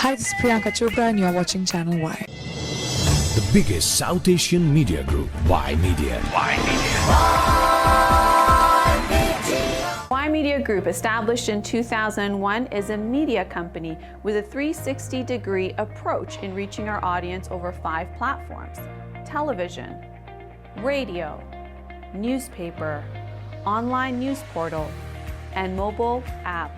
Hi, this is Priyanka Chopra and you're watching Channel Y. The biggest South Asian media group, Y Media. Y Media Group, established in 2001, is a media company with a 360-degree approach in reaching our audience over 5 platforms: television, radio, newspaper, online news portal, and mobile app.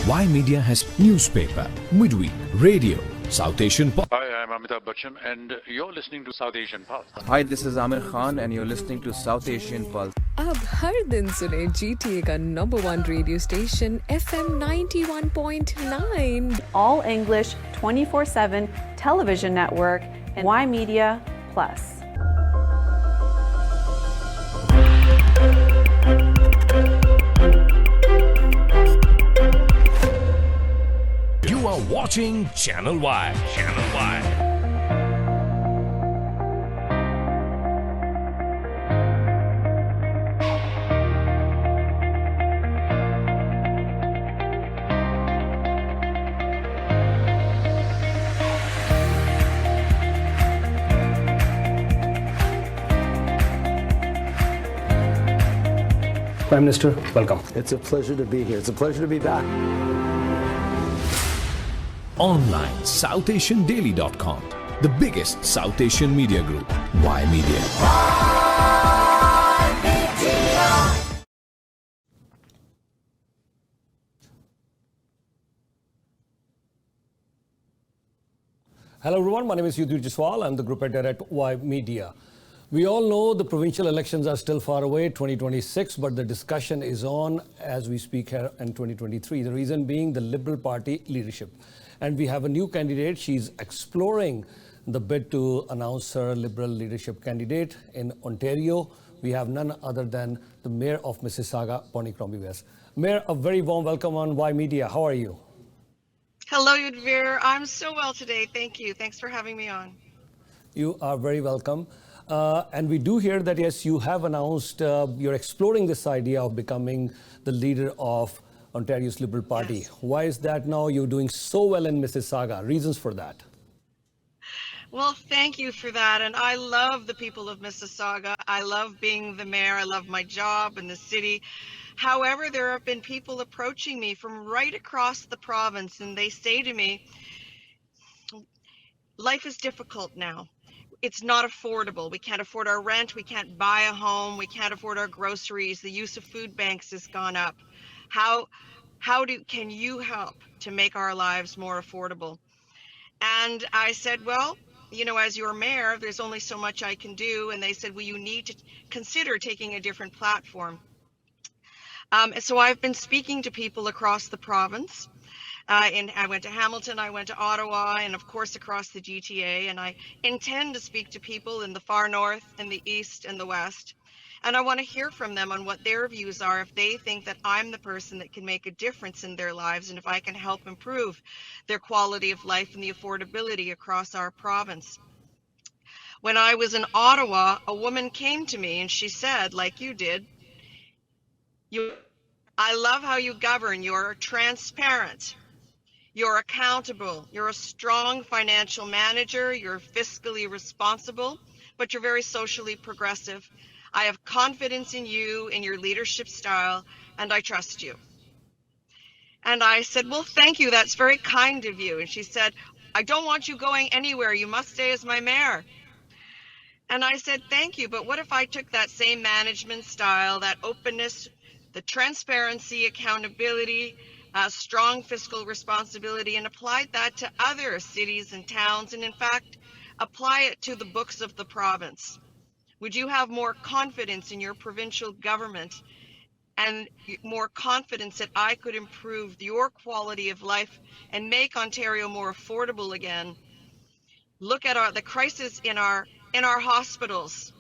Y Media has newspaper, midweek, radio, South Asian pop. Hi, I'm Amitabh Bachchan, and you're listening to South Asian Pulse. Hi, this is Amir Khan, and you're listening to South Asian Pulse. अब हर दिन सुने GTA का #1 radio station FM 91.9 All English 24/7 television network and Y Media Plus. You are watching Channel Y. Channel Y. Prime Minister, welcome. It's a pleasure to be here. It's a pleasure to be back. Online, SouthAsianDaily.com. The biggest South Asian media group, Y Media. Hello everyone, my name is Jadoo. I'm the group editor at Y Media. We all know the provincial elections are still far away, 2026, but the discussion is on as we speak here in 2023. The reason being the Liberal Party leadership. And we have a new candidate. She's exploring the bid to announce her Liberal leadership candidate in Ontario. We have none other than the Mayor of Mississauga, Bonnie Crombie West. Mayor, a very warm welcome on Y Media. How are you? Hello, Yudvir. I'm so well today. Thank you. Thanks for having me on. You are very welcome. And we do hear that, yes, you have announced you're exploring this idea of becoming the leader of Ontario's Liberal Party. Yes. Why is that now? You're doing so well in Mississauga. Reasons for that? Well, thank you for that. And I love the people of Mississauga. I love being the mayor. I love my job in the city. However, there have been people approaching me from right across the province, and they say to me, life is difficult now. It's not affordable. We can't afford our rent. We can't buy a home. We can't afford our groceries. The use of food banks has gone up. Can you help to make our lives more affordable? And I said, well, you know, as your mayor, there's only so much I can do. And they said, well, you need to consider taking a different platform. So I've been speaking to people across the province. I went to Hamilton, I went to Ottawa, and of course across the GTA, and I intend to speak to people in the far north and the east and the west. And I want to hear from them on what their views are, if they think that I'm the person that can make a difference in their lives, and if I can help improve their quality of life and the affordability across our province. When I was in Ottawa, a woman came to me and she said, like you did, I love how you govern. You're transparent. You're accountable. You're a strong financial manager. You're fiscally responsible, but you're very socially progressive. I have confidence in you, in your leadership style, and I trust you. And I said, well, thank you. That's very kind of you. And she said, I don't want you going anywhere. You must stay as my mayor. And I said, thank you. But what if I took that same management style, that openness, the transparency, accountability, strong fiscal responsibility, and applied that to other cities and towns, and in fact, apply it to the books of the province? Would you have more confidence in your provincial government and more confidence that I could improve your quality of life and make Ontario more affordable again? Look at the crisis in our hospitals,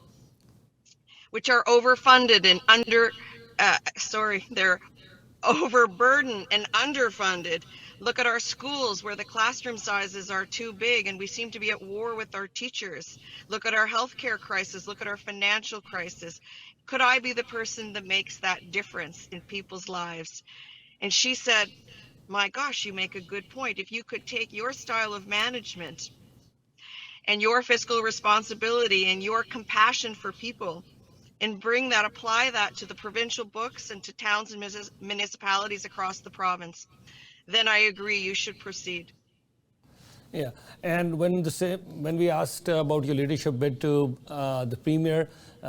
which are overfunded and they're overburdened and underfunded. Look at our schools where the classroom sizes are too big and we seem to be at war with our teachers. Look at our healthcare crisis. Look at our financial crisis. Could I be the person that makes that difference in people's lives? And she said, My gosh, you make a good point. If you could take your style of management and your fiscal responsibility and your compassion for people and apply that to the provincial books and to towns and municipalities across the province, then I agree you should proceed. Yeah, and when we asked about your leadership bid to the Premier,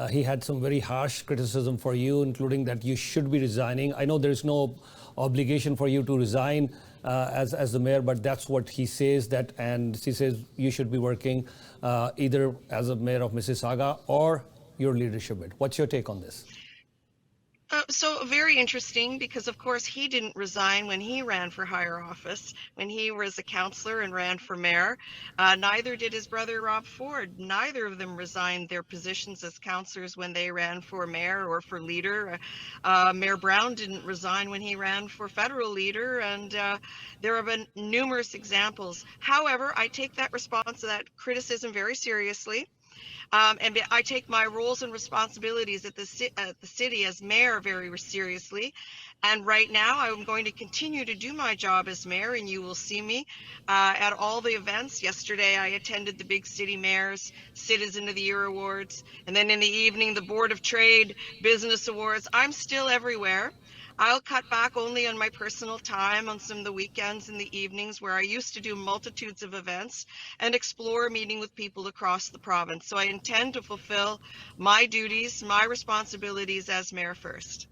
he had some very harsh criticism for you, including that you should be resigning. I know there is no obligation for you to resign as the mayor, but that's what he says, and he says you should be working either as a mayor of Mississauga or your leadership bid. What's your take on this? So very interesting, because of course he didn't resign when he ran for higher office, when he was a councillor and ran for mayor. Neither did his brother Rob Ford. Neither of them resigned their positions as councillors when they ran for mayor or for leader. Mayor Brown didn't resign when he ran for federal leader, and there have been numerous examples. However, I take that criticism very seriously. And I take my roles and responsibilities at the city as mayor very seriously. And right now, I'm going to continue to do my job as mayor, and you will see me at all the events. Yesterday, I attended the Big City Mayors Citizen of the Year Awards, and then in the evening, the Board of Trade Business Awards. I'm still everywhere. I'll cut back only on my personal time on some of the weekends and the evenings where I used to do multitudes of events and explore meeting with people across the province. So I intend to fulfill my duties, my responsibilities as mayor first.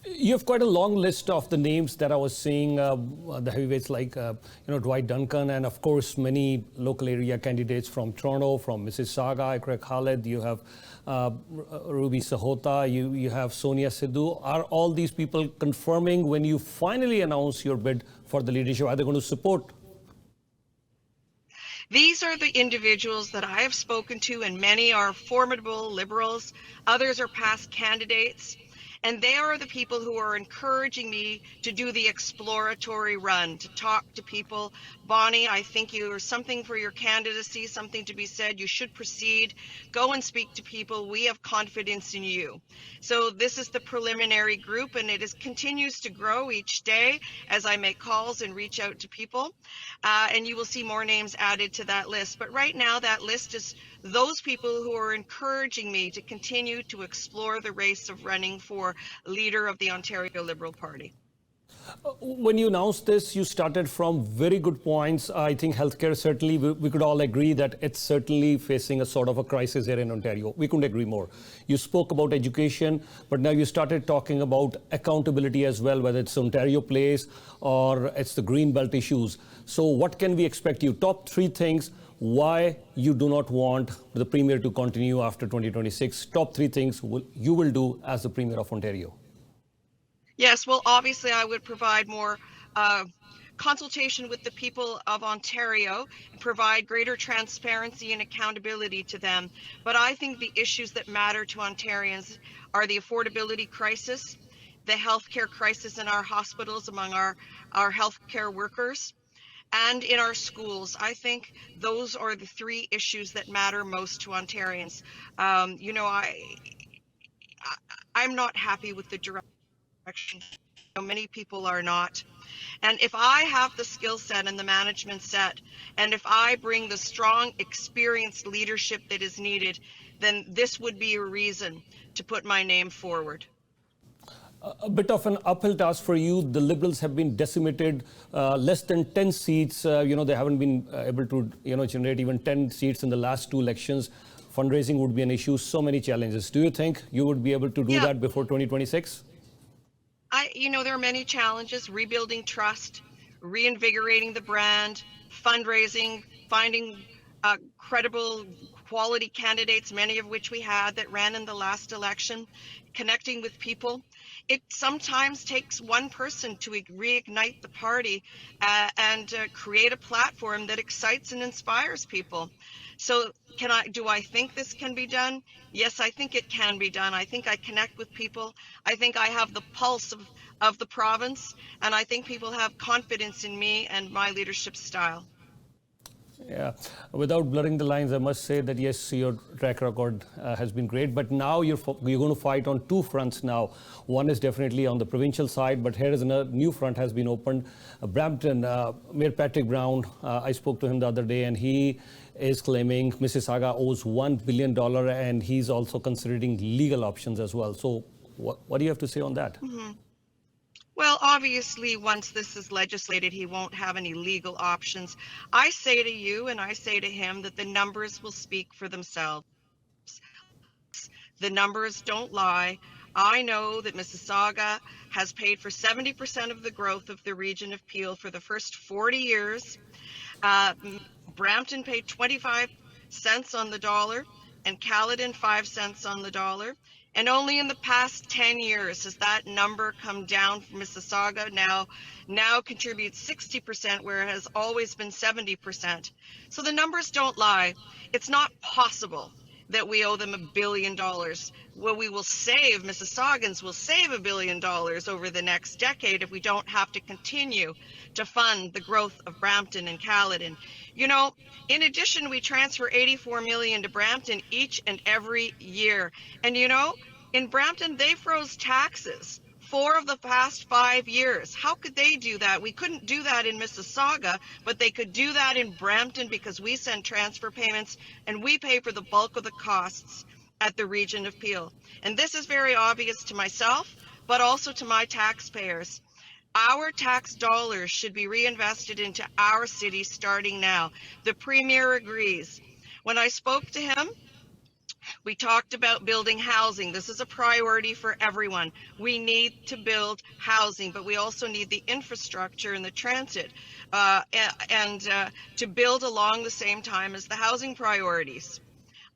You have quite a long list of the names that I was seeing, the heavyweights like Dwight Duncan, and of course many local area candidates from Toronto, from Mississauga, Craig Khaled. You have Ruby Sahota. You have Sonia Sidhu. Are all these people confirming when you finally announce your bid for the leadership? Are they going to support? These are the individuals that I have spoken to, and many are formidable Liberals. Others are past candidates. And they are the people who are encouraging me to do the exploratory run, to talk to people. Bonnie, I think you are something for your candidacy, something to be said. You should proceed. Go and speak to people. We have confidence in you. So this is the preliminary group, and it continues to grow each day as I make calls and reach out to people. And you will see more names added to that list. But right now, that list is those people who are encouraging me to continue to explore the race of running for leader of the Ontario Liberal Party. When you announced this, you started from very good points. I think healthcare, certainly, we could all agree that it's certainly facing a sort of a crisis here in Ontario. We couldn't agree more. You spoke about education, but now you started talking about accountability as well, whether it's Ontario Place or it's the Greenbelt issues. So what can we expect you? Top three things why you do not want the Premier to continue after 2026. Top three things you will do as the Premier of Ontario. Yes, well, obviously I would provide more consultation with the people of Ontario and provide greater transparency and accountability to them. But I think the issues that matter to Ontarians are the affordability crisis, the healthcare crisis in our hospitals among our healthcare workers, and in our schools. I think those are the three issues that matter most to Ontarians. I'm not happy with the direction. Many people are not. And if I have the skill set and the management set, and if I bring the strong, experienced leadership that is needed, then this would be a reason to put my name forward. A bit of an uphill task for you. The Liberals have been decimated, less than 10 seats. They haven't been able to, generate even 10 seats in the last two elections. Fundraising would be an issue. So many challenges. Do you think you would be able to do that before 2026? There are many challenges: rebuilding trust, reinvigorating the brand, fundraising, finding credible, quality candidates, many of which we had that ran in the last election, connecting with people. It sometimes takes one person to reignite the party and create a platform that excites and inspires people. So do I think this can be done? Yes, I think it can be done. I think I connect with people. I think I have the pulse of the province, and I think people have confidence in me and my leadership style. Yeah, without blurring the lines, I must say that yes, your track record has been great, but now you're going to fight on two fronts now. One is definitely on the provincial side, but here is a new front has been opened. Brampton, Mayor Patrick Brown, I spoke to him the other day, and he is claiming Mississauga owes $1 billion, and he's also considering legal options as well. So what do you have to say on that? Mm-hmm. Well, obviously, once this is legislated, he won't have any legal options. I say to you and I say to him that the numbers will speak for themselves. The numbers don't lie. I know that Mississauga has paid for 70% of the growth of the region of Peel for the first 40 years. Brampton paid 25 cents on the dollar and Caledon 5 cents on the dollar. And only in the past 10 years has that number come down for Mississauga, now contributes 60%, where it has always been 70%. So the numbers don't lie. It's not possible that we owe them $1 billion. Well, we will save, Mississaugans will save $1 billion over the next decade if we don't have to continue to fund the growth of Brampton and Caledon. You know, in addition, we transfer $84 million to Brampton each and every year. And you know, in Brampton, they froze taxes 4 of the past 5 years. How could they do that? We couldn't do that in Mississauga, but they could do that in Brampton because we send transfer payments and we pay for the bulk of the costs at the region of Peel. And this is very obvious to myself, but also to my taxpayers. Our tax dollars should be reinvested into our city starting now. The Premier agrees. When I spoke to him, we talked about building housing. This is a priority for everyone. We need to build housing, but we also need the infrastructure and the transit and to build along the same time as the housing priorities.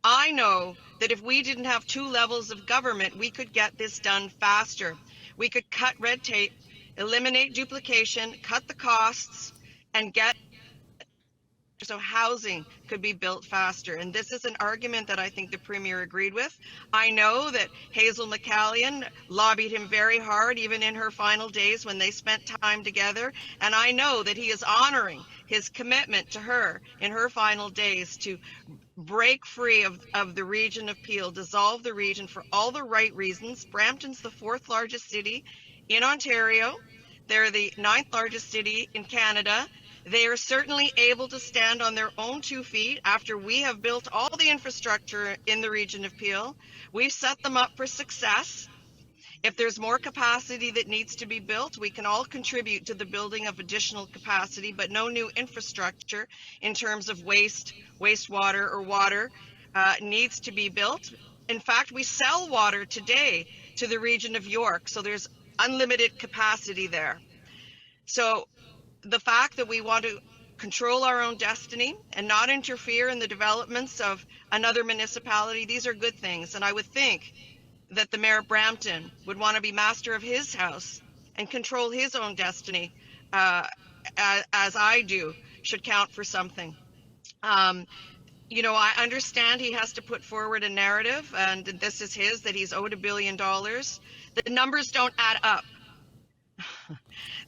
I know that if we didn't have 2 levels of government, we could get this done faster. We could cut red tape, eliminate duplication, cut the costs, and get so housing could be built faster. And this is an argument that I think the Premier agreed with. I know that Hazel McCallion lobbied him very hard, even in her final days when they spent time together. And I know that he is honoring his commitment to her in her final days to break free of the region of Peel, dissolve the region for all the right reasons. Brampton's the 4th largest city in Ontario. They're the 9th largest city in Canada. They are certainly able to stand on their own 2 feet after we have built all the infrastructure in the region of Peel. We've set them up for success. If there's more capacity that needs to be built, we can all contribute to the building of additional capacity, but no new infrastructure in terms of wastewater or water needs to be built. In fact, we sell water today to the region of York, so there's unlimited capacity there. So the fact that we want to control our own destiny and not interfere in the developments of another municipality, these are good things. And I would think that the Mayor of Brampton would want to be master of his house and control his own destiny, as I do, should count for something. You know, I understand he has to put forward a narrative, and this is his, that he's owed $1 billion. The numbers don't add up.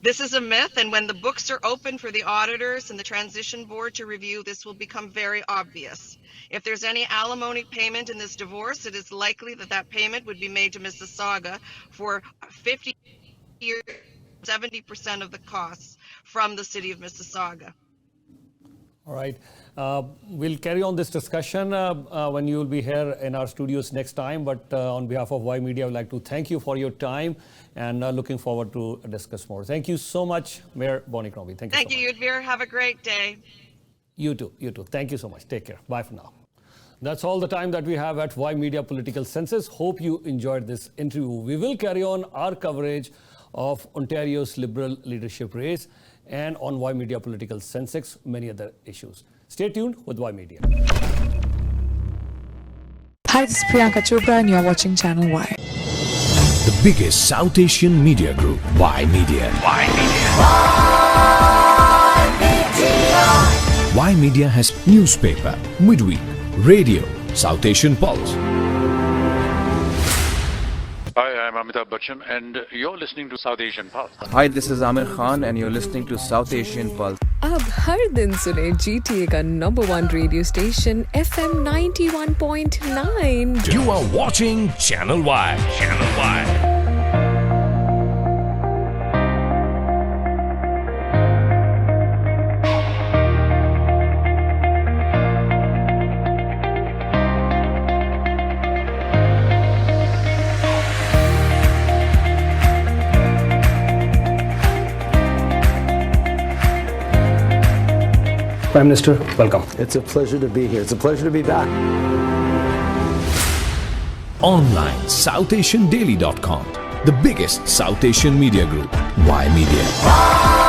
This is a myth, and when the books are open for the auditors and the transition board to review, this will become very obvious. If there's any alimony payment in this divorce, it is likely that that payment would be made to Mississauga for 50 years, 70% of the costs from the city of Mississauga. All right. We'll carry on this discussion when you will be here in our studios next time. But on behalf of Y Media, I would like to thank you for your time and looking forward to discuss more. Thank you so much, Mayor Bonnie Crombie. Thank you so much. Thank you, Yudhvir. Have a great day. You too. You too. Thank you so much. Take care. Bye for now. That's all the time that we have at Y Media Political Census. Hope you enjoyed this interview. We will carry on our coverage of Ontario's Liberal leadership race and on Y Media Political Census, many other issues. Stay tuned with Y Media. Hi, this is Priyanka Chopra and you're watching Channel Y. The biggest South Asian media group, Y Media. Y Media has newspaper, midweek, radio, South Asian Pulse. Hi, I'm Amitabh Bachchan, and you're listening to South Asian Pulse. Hi, this is Amir Khan, and you're listening to South Asian Pulse. अब हर दिन सुने GTA का number 1 radio station FM 91.9। You are watching Channel Y. Channel Y. Prime Minister, welcome. It's a pleasure to be here. It's a pleasure to be back. Online, SouthAsianDaily.com, the biggest South Asian media group. Y Media.